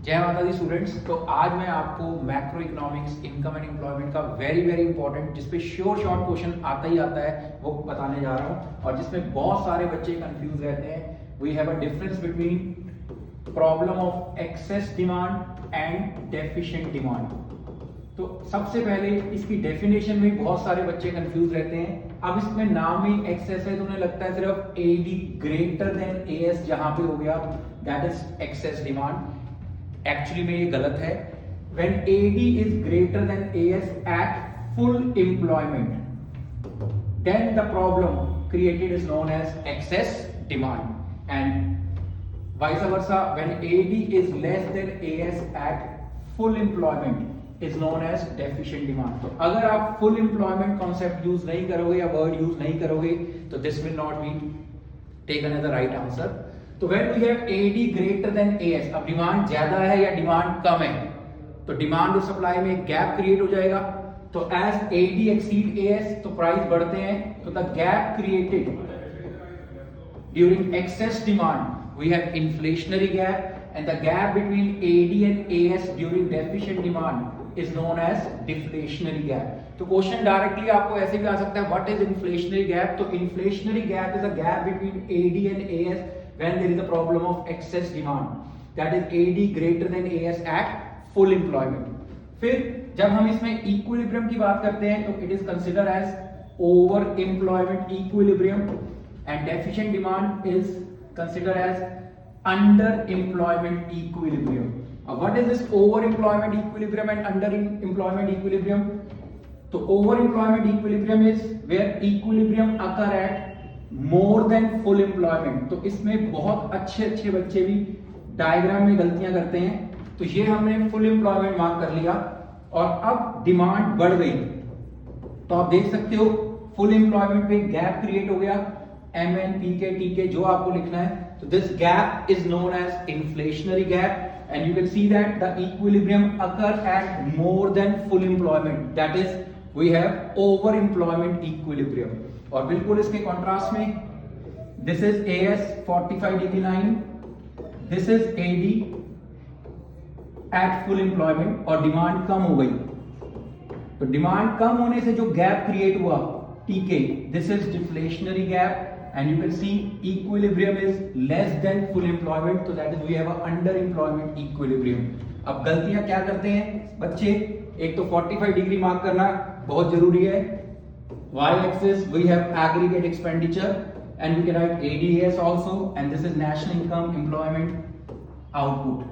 जय माता the students. तो आज मैं आपको macro economics income and employment का वेरी इंपॉर्टेंट, जिसपे श्योर शॉर्ट क्वेश्चन आता ही आता है, वो बताने जा रहा हूँ। और जिसमें बहुत सारे बच्चे कंफ्यूज रहते हैं। We have a difference between problem of excess demand and deficient demand. तो सबसे पहले इसकी डेफिनेशन में बहुत सारे बच्चे कंफ्यूज रहते हैं। अब इसमें नाम ही एक्सेस है तो उन्हें लगता है सिर्फ एडी ग्रेटर देन एएस जहां पे हो गया that is excess demand. Actually में ये गलत है। When AD is greater than AS at full employment, then the problem created is known as excess demand, and vice versa, when AD is less than AS at full employment is known as deficient demand. तो अगर आप full employment concept use नहीं करोगे या word use नहीं करोगे तो this will not be taken as the right answer. तो when we have AD greater than AS, अब डिमांड ज्यादा है या डिमांड कम है, तो डिमांड और सप्लाई में एक गैप क्रिएट हो जाएगा। तो एज AD एक्सीड AS तो प्राइस बढ़ते हैं। तो the gap created during excess demand we have inflationary gap, and the gap between AD and AS during deficient demand is known as deflationary gap. तो question directly आपको ऐसे भी आ सकता है, व्हाट इज इन्फ्लेशनरी गैप? तो inflationary gap is a gap between AD and AS when there is a problem of excess demand, that is AD greater than AS at full employment. फिर जब हम इसमें इक्विलिब्रियम की बात करते हैं तो it is considered as over employment equilibrium, and deficient demand is considered as under employment equilibrium. What is this over employment equilibrium and under employment equilibrium? तो over employment equilibrium is where equilibrium occur at more than full employment. तो इसमें बहुत अच्छे बच्चे भी diagram में गलतियां करते हैं। तो ये हमने फुल एम्प्लॉयमेंट मार्क कर लिया और अब डिमांड बढ़ गई। तो आप देख सकते हो फुल एम्प्लॉयमेंट पे गैप क्रिएट हो गया, MN PK TK जो आपको लिखना है। तो this gap is known as inflationary gap, and you can see that the equilibrium occur at more than full employment, that is we have over employment equilibrium. और बिल्कुल इसके कॉन्ट्रास्ट में this is AS 45 degree line, this is AD at full employment और demand कम हो गई। तो demand कम होने से जो गैप क्रिएट हुआ TK, this is deflationary gap, and you can C equilibrium is less than full employment, तो that is we have a under employment equilibrium. अब गलतियां क्या करते हैं बच्चे? एक तो 45 डिग्री मार्क करना बहुत जरूरी है। Y-axis we have aggregate expenditure, and we can write ADS also, and this is national income employment output.